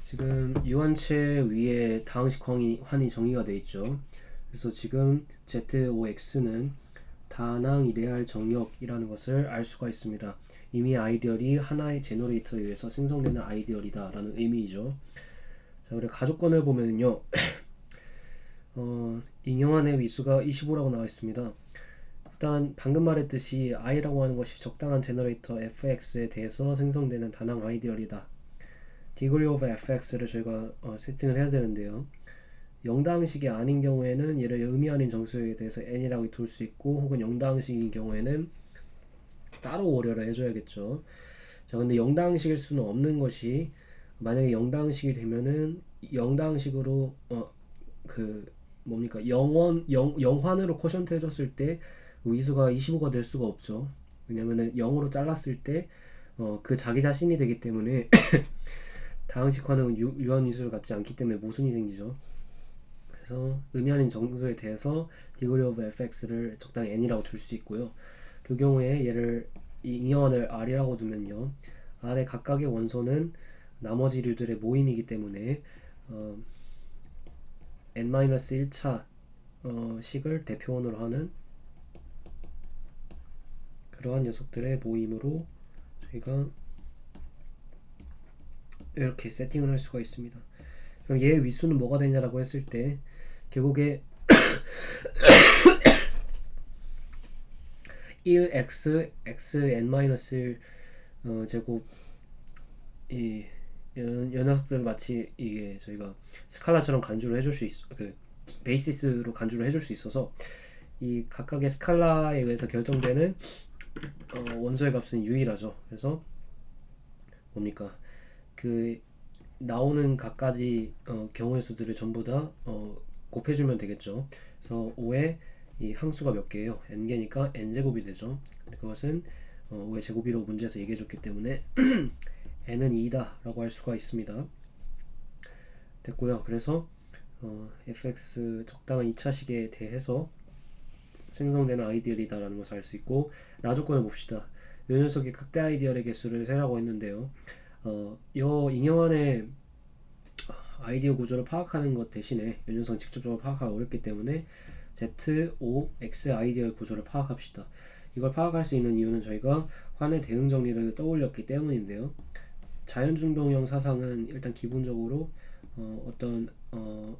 지금 유한체 위에 다항식 환이 정의가 되어 있죠. 그래서 지금 ZOX는 다낭 이데알 정역이라는 것을 알 수가 있습니다. 이미 아이디얼이 하나의 제너레이터에 의해서 생성되는 아이디얼이다 라는 의미이죠. 자, 우리 가족권을 보면요. 잉여한의 위수가 25라고 나와 있습니다. 일단 방금 말했듯이 i라고 하는 것이 적당한 제너레이터 fx에 대해서 생성되는 다낭 아이디얼이다. degree of fx를 저희가 세팅을 해야 되는데요. 영다항식이 아닌 경우에는 얘를 의미 아닌 정수에 대해서 n이라고 둘 수 있고, 혹은 영다항식인 경우에는 따로 고려를 해줘야겠죠. 자, 근데 영다항식일 수는 없는 것이, 만약에 영다항식이 되면은 영다항식으로 영환으로 쿼션트 해줬을 때 위수가 25가 될 수가 없죠. 왜냐면은 0으로 잘랐을 때 그 자기 자신이 되기 때문에 다항식화는 유한위수를 갖지 않기 때문에 모순이 생기죠. 그래서 의미 아닌 정수에 대해서 degree of fx를 적당히 n이라고 둘 수 있고요. 그 경우에 얘를 잉여한을 r이라고 두면요, r의 각각의 원소는 나머지 류들의 모임이기 때문에 n-1차 식을 대표원으로 하는 그러한 녀석들의 모임으로 저희가 이렇게 세팅을 할 수가 있습니다. 그럼 얘의 위수는 뭐가 되냐라고 했을 때 결국에 1x xn-1 제곱 이 녀석들을 마치 이게 저희가 스칼라처럼 간주를 해줄 수 있어, 그 베이시스로 간주를 해줄 수 있어서 이 각각의 스칼라에 의해서 결정되는 원소의 값은 유일하죠. 그래서 뭡니까, 그 나오는 각가지 경우의 수들을 전부 다 곱해주면 되겠죠. 그래서 5의 이 항수가 몇 개예요? n개니까 n제곱이 되죠. 그것은 5의 제곱이라고 문제에서 얘기해줬기 때문에 n은 2다 라고 할 수가 있습니다. 됐고요. 그래서 fx 적당한 2차식에 대해서 생성되는 아이디얼이다 라는 것을 알 수 있고, 라조건을 봅시다. 이 녀석이 극대 아이디얼의 개수를 세라고 했는데요. 이 잉여한의 아이디어 구조를 파악하는 것 대신에 이 녀석은 직접적으로 파악하기 어렵기 때문에 ZOX 아이디어의 구조를 파악합시다. 이걸 파악할 수 있는 이유는 저희가 환의 대응 정리를 떠올렸기 때문인데요. 자연중동형 사상은 일단 기본적으로 어떤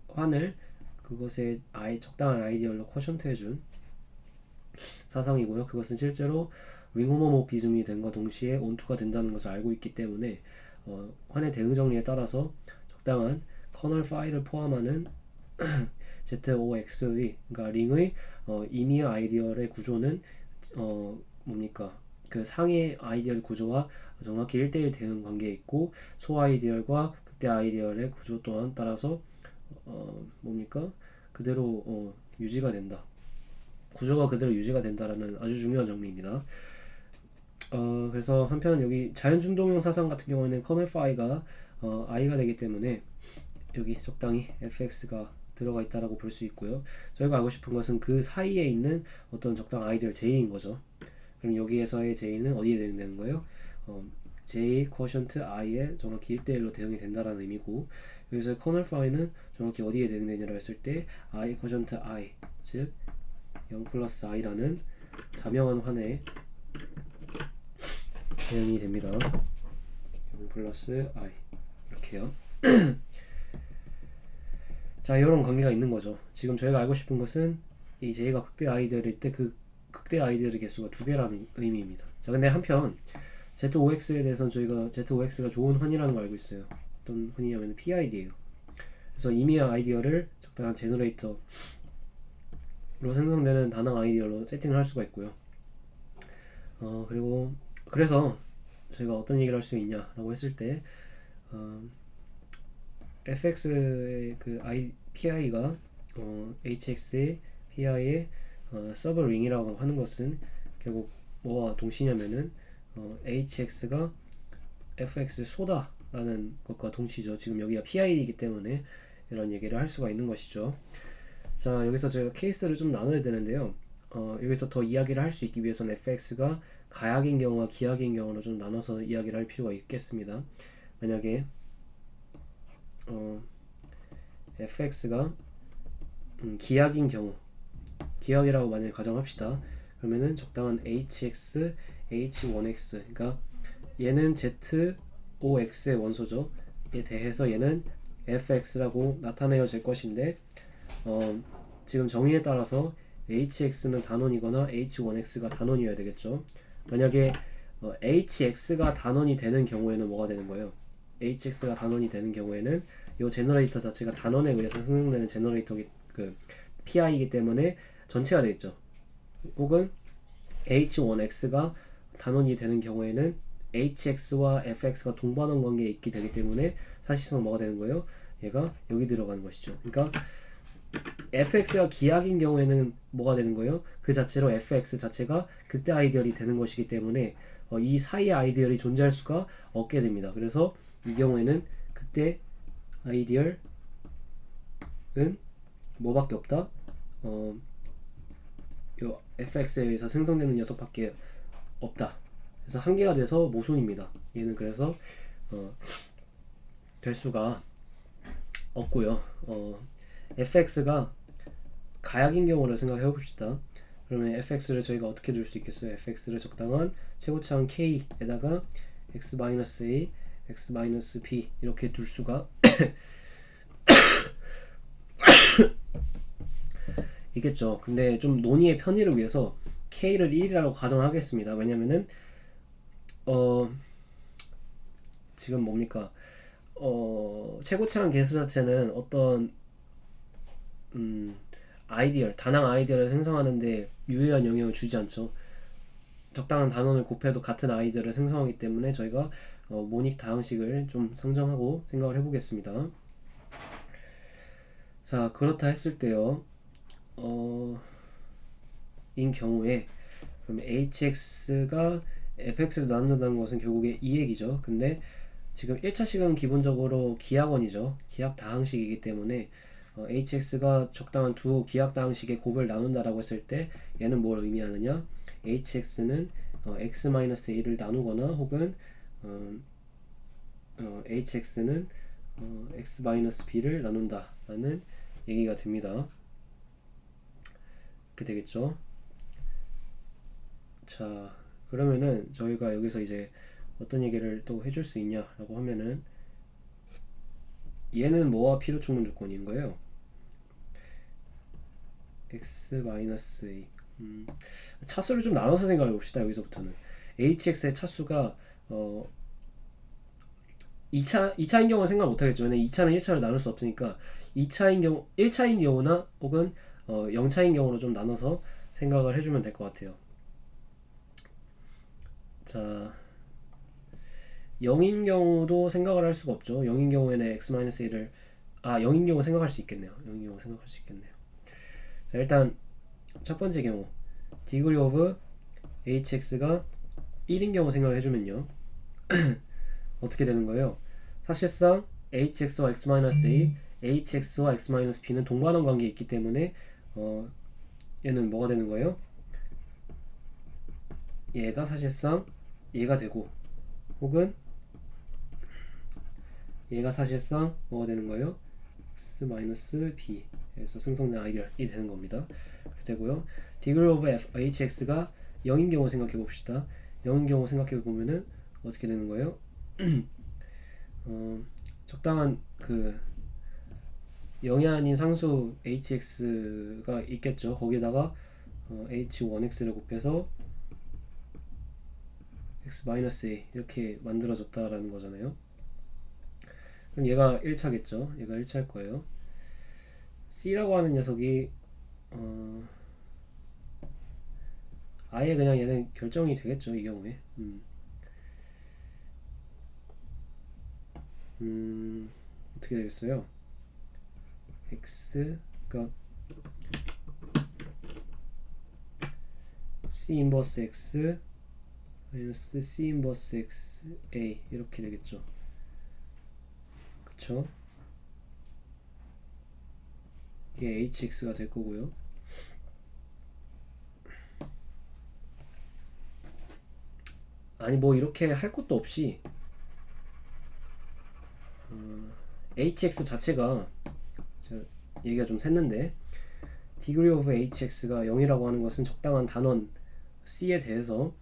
환을 그것의 적당한 아이디어로 쿼션트 해준 사상이고요. 그것은 실제로 윙호모모피즘이 된과 동시에 온투가 된다는 것을 알고 있기 때문에 환의 대응 정리에 따라서 적당한 커널 파일을 포함하는 ZOX의, 그러니까 링의 이미어 아이디얼의 구조는 뭡니까, 그 상의 아이디얼 구조와 정확히 1대1 대응 관계에 있고, 소 아이디얼과 극대 아이디얼의 구조 또한 따라서 뭡니까, 그대로 유지가 된다. 구조가 그대로 유지가 된다라는 아주 중요한 정리입니다. 그래서 한편 여기 자연중동형 사상 같은 경우에는 커널 파이가 i가 되기 때문에 여기 적당히 fx가 들어가 있다라고 볼 수 있고요. 저희가 알고 싶은 것은 그 사이에 있는 어떤 적당한 아이디얼 j인 거죠. 그럼 여기에서의 j는 어디에 대응되는 거예요? j 쿼션트 i에 정확히 1대1로 대응이 된다라는 의미고, 여기서 커널 파이는 정확히 어디에 대응되냐고 했을 때 i 쿼션트 i, 즉 0 플러스 i라는 자명한 환에 대응이 됩니다. 0 플러스 i 이렇게요. 자, 이런 관계가 있는 거죠. 지금 저희가 알고 싶은 것은 이 j가 극대 아이디얼일 때 그 극대 아이디얼의 개수가 2개라는 의미입니다. 자, 근데 한편 ZOX에 대해서는 저희가 ZOX가 좋은 환이라는 걸 알고 있어요. 어떤 환이냐면 PID예요. 그래서 이미어 아이디어를 적당한 제너레이터로 생성되는 다낭 아이디어로 세팅을 할 수가 있고요. 그리고 그래서 저희가 어떤 얘기를 할 수 있냐라고 했을 때 fx의 그 PI가 hx의 PI의 서브 링이라고 하는 것은 결국 뭐와 동시냐면은 hx가 fx의 소다라는 것과 동시죠. 지금 여기가 PI이기 때문에 이런 얘기를 할 수가 있는 것이죠. 자, 여기서 저희가 케이스를 좀 나눠야 되는데요. 여기서 더 이야기를 할 수 있기 위해서는 fx가 가약인 경우와 기약인 경우로 좀 나눠서 이야기를 할 필요가 있겠습니다. 만약에 fx가 기하인 경우, 기하이라고 만약에 가정합시다. 그러면은 적당한 hx, h1x, 그러니까 얘는 z5x의 원소죠. 에 대해서 얘는 fx라고 나타내어질 것인데, 지금 정의에 따라서 hx는 단원이거나 h1x가 단원이어야 되겠죠. 만약에 hx가 단원이 되는 경우에는 뭐가 되는 거예요? hx가 단원이 되는 경우에는 이 제너레이터 자체가 단원에 의해서 생성되는 제너레이터기 그 pi이기 때문에 전체가 되겠죠. 혹은 h1x가 단원이 되는 경우에는 hx와 fx가 동반원 관계에 있게 되기 때문에 사실상 뭐가 되는 거예요? 얘가 여기 들어가는 것이죠. 그러니까 fx가 기하인 경우에는 뭐가 되는 거예요? 그 자체로 fx 자체가 극대 아이디얼이 되는 것이기 때문에 이 사이의 아이디얼이 존재할 수가 없게 됩니다. 그래서 이 경우에는 극대 아이디얼은 뭐밖에 없다? 요 fx에 의해서 생성되는 녀석밖에 없다. 그래서 한계가 돼서 모순입니다. 얘는 그래서 될 수가 없고요. fx가 가약인 경우를 생각해 봅시다. 그러면 fx를 저희가 어떻게 줄 수 있겠어요? fx를 적당한 최고차원 k에다가 x-a, x-b 이렇게 둘 수가 있겠죠. 근데 좀 논의의 편의를 위해서 k를 1이라고 가정하겠습니다. 왜냐면은 지금 뭡니까? 최고차원 개수 자체는 어떤 아이디얼, 단항 아이디얼을 생성하는데 유효한 영향을 주지 않죠. 적당한 단원을 곱해도 같은 아이디얼을 생성하기 때문에 저희가 모닉 다항식을 좀 상정하고 생각을 해보겠습니다. 자, 그렇다 했을 때요. 인 경우에 그럼 hx가 fx로 나눈다는 것은 결국에 이 얘기죠. 근데 지금 1차식은 기본적으로 기하원이죠. 기하 다항식이기 때문에 hx가 적당한 두 기하 다항식의 곱을 나눈다라고 했을 때 얘는 뭘 의미하느냐? hx는 x-a를 나누거나 혹은 hx는 x-b를 나눈다라는 얘기가 됩니다. 그렇게 되겠죠. 자, 그러면은 저희가 여기서 이제 어떤 얘기를 또 해줄 수 있냐라고 하면은 얘는 뭐와 필요 충분 조건인 거예요? x-a. 차수를 좀 나눠서 생각해 봅시다. 여기서부터는 hx의 차수가 2차인 경우는 생각 못 하겠죠. 왜냐면 2차는 1차를 나눌 수 없으니까 2차인 경우 1차인 경우나 혹은 0차인 경우로 좀 나눠서 생각을 해주면 될 것 같아요. 자, 0인 경우도 생각을 할 수가 없죠. 0인 경우에는 x-a를 0인 경우 생각할 수 있겠네요. 0인 경우 생각할 수 있겠네요. 자, 일단 첫 번째 경우 degree of hx가 1인 경우 생각을 해주면요. 어떻게 되는 거예요? 사실상 hx와 x-a, hx와 x-b는 동반원 관계에 있기 때문에 얘는 뭐가 되는 거예요? 얘가 사실상 얘가 되고 혹은 얘가 사실상 뭐가 되는 거예요? x-b에서 생성된 아이디얼이 되는 겁니다. 그렇게 되고요. degree of hx가 0인 경우 생각해 봅시다. 0인 경우 생각해 보면은 어떻게 되는 거예요? 적당한 그 0이 아닌 상수 hx가 있겠죠. 거기다가 h1x를 곱해서 x-a 이렇게 만들어졌다라는 거잖아요. 그럼 얘가 1차겠죠. 얘가 1차일 거예요. C라고 하는 녀석이 아예 그냥 얘는 결정이 되겠죠. 이 경우에. 어떻게 되겠어요? x가 C 인버스 x 마이너스 C 인버스 x a 이렇게 되겠죠. 그쵸? 이게 hx가 될 거고요. 아니 뭐 이렇게 할 것도 없이 hx 자체가 제가 얘기가 좀 샜는데 degree of hx가 0이라고 하는 것은 적당한 단원 c에 대해서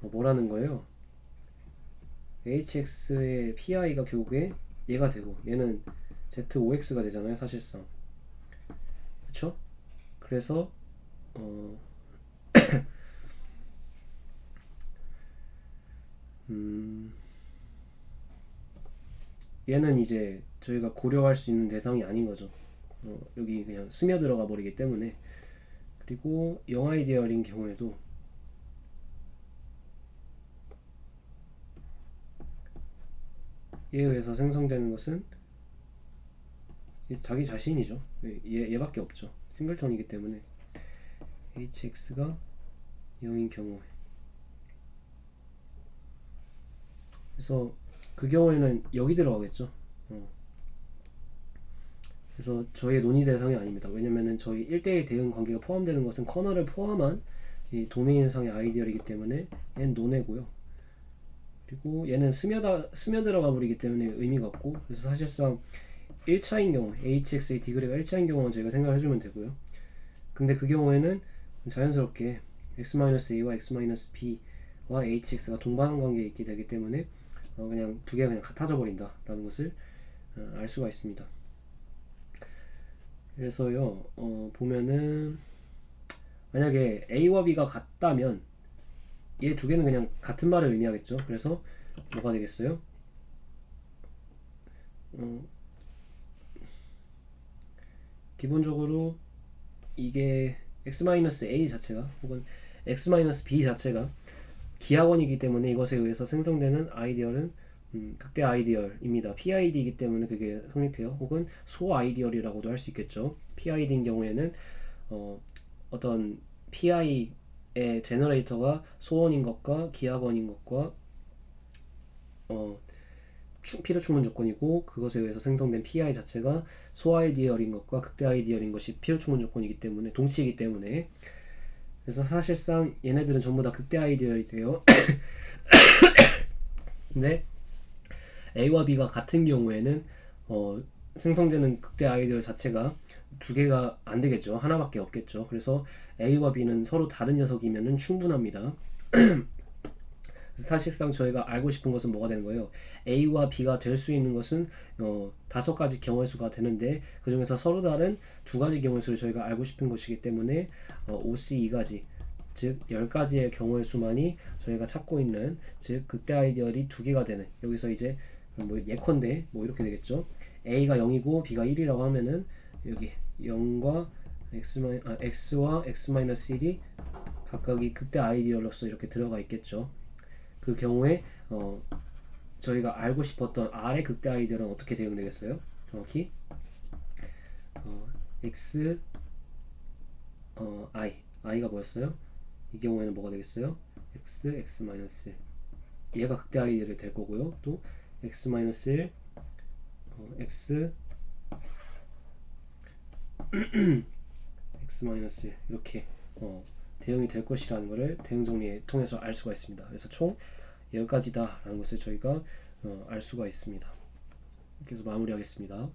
뭐라는 거예요? hx의 pi가 결국에 얘가 되고 얘는 z5x가 되잖아요, 사실상. 그쵸? 그래서 얘는 이제 저희가 고려할 수 있는 대상이 아닌 거죠. 여기 그냥 스며들어가 버리기 때문에. 그리고 영아이디얼인 경우에도 얘에 의해서 생성되는 것은 자기 자신이죠. 얘밖에 없죠. 싱글턴이기 때문에. hx가 0인 경우에, 그래서 그 경우에는 여기 들어가겠죠. 그래서 저희의 논의 대상이 아닙니다. 왜냐면은 저희 1대1 대응 관계가 포함되는 것은 커널을 포함한 이 도메인상의 아이디얼이기 때문에 얘는 논외고요. 그리고 얘는 스며들어가 버리기 때문에 의미가 없고, 그래서 사실상 1차인 경우, hx의 디그리가 1차인 경우는 저희가 생각을 해주면 되고요. 근데 그 경우에는 자연스럽게 x-a와 x-b와 hx가 동반 관계에 있게 되기 때문에 그냥 두 개가 그냥 같아져 버린다 라는 것을 알 수가 있습니다. 그래서요, 보면은 만약에 a와 b가 같다면 얘 두 개는 그냥 같은 말을 의미하겠죠. 그래서 뭐가 되겠어요? 기본적으로 이게 x-a 자체가 혹은 x-b 자체가 기하원이기 때문에 이것에 의해서 생성되는 아이디얼은 극대 아이디얼입니다. PID이기 때문에 그게 성립해요. 혹은 소 아이디얼이라고도 할 수 있겠죠. PID인 경우에는 어떤 PI의 제너레이터가 소원인 것과 기하원인 것과 필요 충분 조건이고, 그것에 의해서 생성된 PI 자체가 소 아이디얼인 것과 극대 아이디얼인 것이 필요 충분 조건이기 때문에 동시이기 때문에, 그래서 사실상 얘네들은 전부 다 극대 아이디얼이 돼요. 근데 A와 B가 같은 경우에는 생성되는 극대 아이디얼 자체가 두 개가 안 되겠죠. 하나밖에 없겠죠. 그래서 A와 B는 서로 다른 녀석이면 충분합니다. 사실상 저희가 알고 싶은 것은 뭐가 되는 거예요? A와 B가 될 수 있는 것은 5가지 경우의 수가 되는데, 그 중에서 서로 다른 2가지 경우의 수를 저희가 알고 싶은 것이기 때문에 OC2가지, 즉 10가지의 경우의 수만이 저희가 찾고 있는, 즉 극대 아이디얼이 2개가 되는, 여기서 이제 뭐 예컨대 뭐 이렇게 되겠죠. A가 0이고 B가 1이라고 하면은 여기 0과 X와 X-1이 각각이 극대 아이디얼로서 이렇게 들어가 있겠죠. 그 경우에 저희가 알고 싶었던 R의 극대 아이디얼은 어떻게 대응되겠어요? 정확히 X I가 뭐였어요? 이 경우에는 뭐가 되겠어요? X, X-1 얘가 극대 아이디얼이 될 거고요. 또 X-1 X X-1 이렇게 대응이 될 것이라는 것을 대응 정리에 통해서 알 수가 있습니다. 그래서 총 10가지다 라는 것을 저희가 알 수가 있습니다. 이렇게 해서 마무리하겠습니다.